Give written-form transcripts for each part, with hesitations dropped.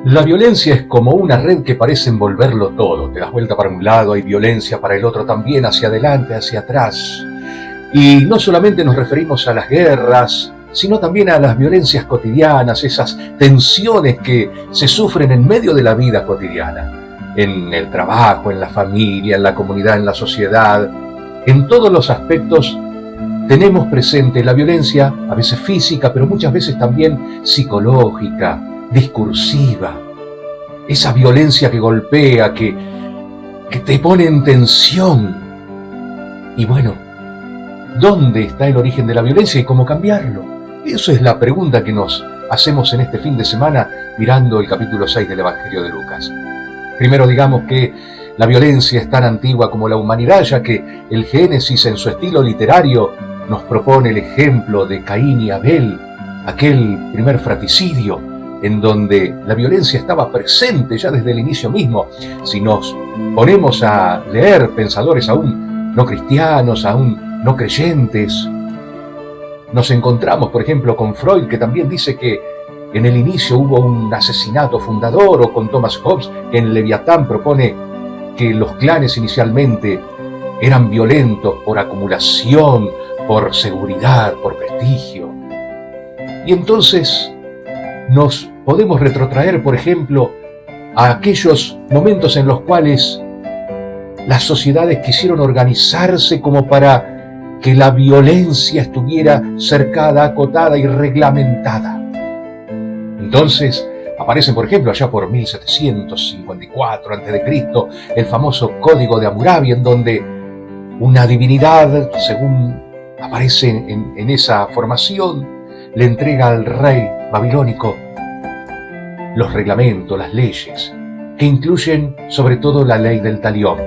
La violencia es como una red que parece envolverlo todo. Te das vuelta para un lado, hay violencia para el otro también, hacia adelante, hacia atrás. Y no solamente nos referimos a las guerras, sino también a las violencias cotidianas, esas tensiones que se sufren en medio de la vida cotidiana, en el trabajo, en la familia, en la comunidad, en la sociedad. En todos los aspectos tenemos presente la violencia, a veces física, pero muchas veces también psicológica, discursiva. Esa violencia que golpea, que te pone en tensión. Y bueno, ¿dónde está el origen de la violencia y cómo cambiarlo? Esa es la pregunta que nos hacemos en este fin de semana mirando el capítulo 6 del Evangelio de Lucas. Primero digamos que la violencia es tan antigua como la humanidad, ya que el Génesis en su estilo literario nos propone el ejemplo de Caín y Abel, aquel primer fratricidio, en donde la violencia estaba presente ya desde el inicio mismo. Si nos ponemos a leer pensadores aún no cristianos, aún no creyentes, nos encontramos, por ejemplo, con Freud, que también dice que en el inicio hubo un asesinato fundador, o con Thomas Hobbes, que en Leviatán propone que los clanes inicialmente eran violentos por acumulación, por seguridad, por prestigio. Y entonces nos podemos retrotraer, por ejemplo, a aquellos momentos en los cuales las sociedades quisieron organizarse como para que la violencia estuviera cercada, acotada y reglamentada. Entonces aparece, por ejemplo, allá por 1754 a.C., el famoso Código de Hammurabi, en donde una divinidad, según aparece en esa formación, le entrega al rey babilónico los reglamentos, las leyes, que incluyen sobre todo la ley del talión,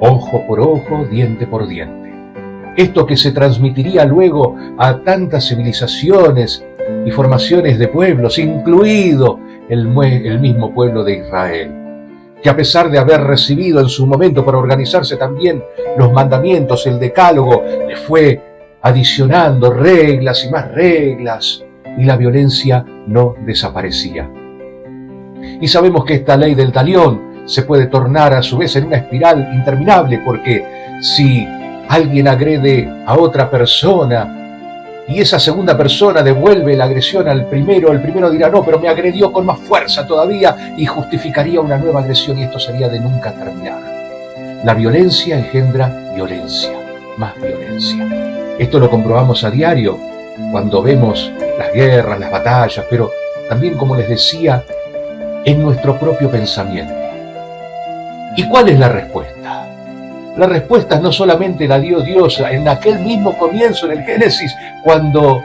ojo por ojo, diente por diente. Esto que se transmitiría luego a tantas civilizaciones y formaciones de pueblos, incluido el mismo pueblo de Israel, que a pesar de haber recibido en su momento para organizarse también los mandamientos, el decálogo, le fue adicionando reglas y más reglas, y la violencia no desaparecía. Y sabemos que esta ley del talión se puede tornar a su vez en una espiral interminable, porque si alguien agrede a otra persona y esa segunda persona devuelve la agresión al primero, el primero dirá, no, pero me agredió con más fuerza todavía, y justificaría una nueva agresión, y esto sería de nunca terminar. La violencia engendra violencia, más violencia. Esto lo comprobamos a diario cuando vemos las guerras, las batallas, pero también, como les decía, en nuestro propio pensamiento. ¿Y cuál es la respuesta? La respuesta no solamente la dio Dios en aquel mismo comienzo, en el Génesis, cuando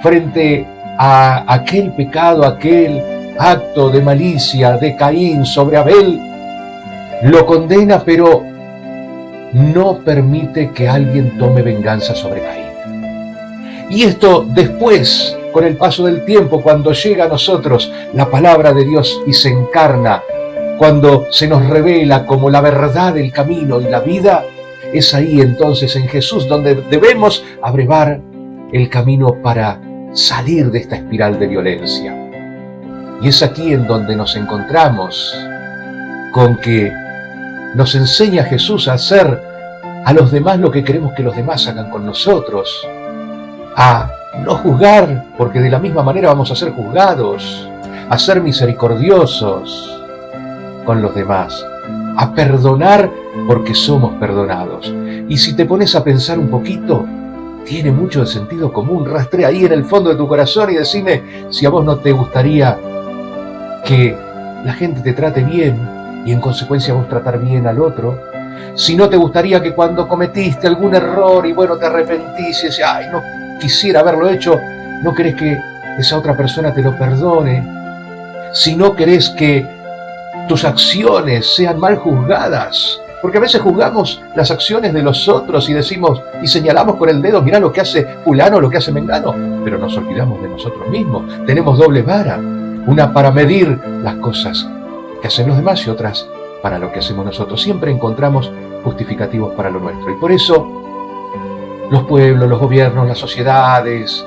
frente a aquel pecado, aquel acto de malicia de Caín sobre Abel, lo condena, pero no permite que alguien tome venganza sobre Caín. Y esto después, con el paso del tiempo, cuando llega a nosotros la palabra de Dios y se encarna, cuando se nos revela como la verdad, el camino y la vida, es ahí entonces en Jesús donde debemos abrevar el camino para salir de esta espiral de violencia. Y es aquí en donde nos encontramos con que nos enseña Jesús a hacer a los demás lo que queremos que los demás hagan con nosotros, a no juzgar, porque de la misma manera vamos a ser juzgados, a ser misericordiosos con los demás, a perdonar porque somos perdonados. Y si te pones a pensar un poquito, tiene mucho de sentido común. Rastrea ahí en el fondo de tu corazón y decime si a vos no te gustaría que la gente te trate bien y en consecuencia vos tratar bien al otro. Si no te gustaría que cuando cometiste algún error y bueno, te arrepentís y decís, ay, no quisiera haberlo hecho, no querés que esa otra persona te lo perdone. Si no querés que tus acciones sean mal juzgadas, porque a veces juzgamos las acciones de los otros y decimos y señalamos con el dedo, mirá lo que hace fulano, lo que hace mengano, pero nos olvidamos de nosotros mismos. Tenemos doble vara, una para medir las cosas que hacen los demás y otras para lo que hacemos nosotros. Siempre encontramos justificativos para lo nuestro, y por eso los pueblos, los gobiernos, las sociedades,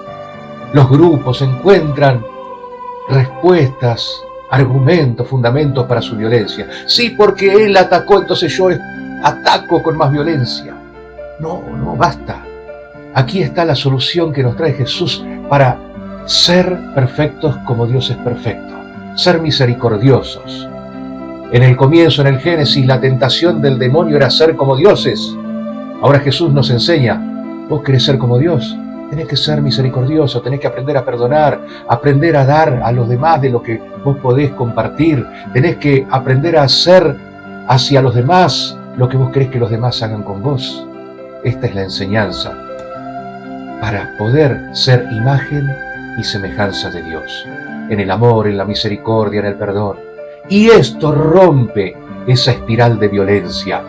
los grupos encuentran respuestas argumentos, fundamentos para su violencia. Sí, porque él atacó, entonces yo ataco con más violencia. No, basta. Aquí está la solución que nos trae Jesús para ser perfectos como Dios es perfecto, ser misericordiosos. En el comienzo, en el Génesis, la tentación del demonio era ser como dioses. Ahora Jesús nos enseña, vos querés ser como Dios, tenés que ser misericordioso, tenés que aprender a perdonar, aprender a dar a los demás de lo que vos podés compartir, tenés que aprender a hacer hacia los demás lo que vos querés que los demás hagan con vos. Esta es la enseñanza para poder ser imagen y semejanza de Dios, en el amor, en la misericordia, en el perdón. Y esto rompe esa espiral de violencia.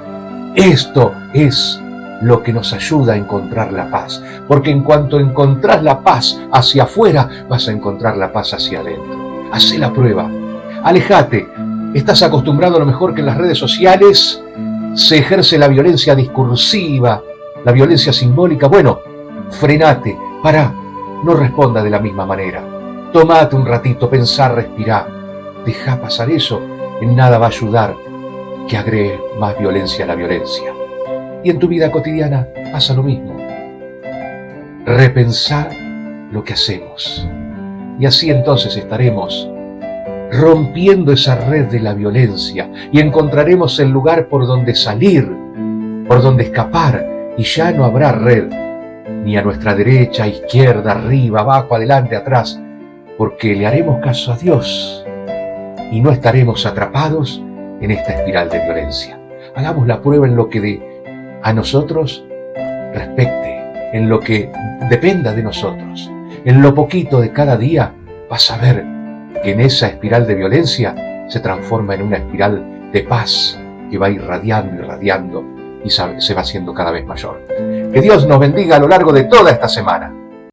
Esto es lo que nos ayuda a encontrar la paz, porque en cuanto encontrás la paz hacia afuera, vas a encontrar la paz hacia adentro. Hacé la prueba, alejate. Estás acostumbrado a lo mejor que en las redes sociales se ejerce la violencia discursiva, la violencia simbólica. Bueno, frenate, pará, no responda de la misma manera. Tomate un ratito, pensá, respirá. Deja pasar eso, en nada va a ayudar que agregue más violencia a la violencia. Y en tu vida cotidiana pasa lo mismo. Repensar lo que hacemos. Y así entonces estaremos rompiendo esa red de la violencia y encontraremos el lugar por donde salir, por donde escapar, y ya no habrá red, ni a nuestra derecha, izquierda, arriba, abajo, adelante, atrás, porque le haremos caso a Dios y no estaremos atrapados en esta espiral de violencia. Hagamos la prueba en lo que a nosotros respecte, en lo que dependa de nosotros. En lo poquito de cada día vas a ver que en esa espiral de violencia se transforma en una espiral de paz que va irradiando y se va haciendo cada vez mayor. Que Dios nos bendiga a lo largo de toda esta semana.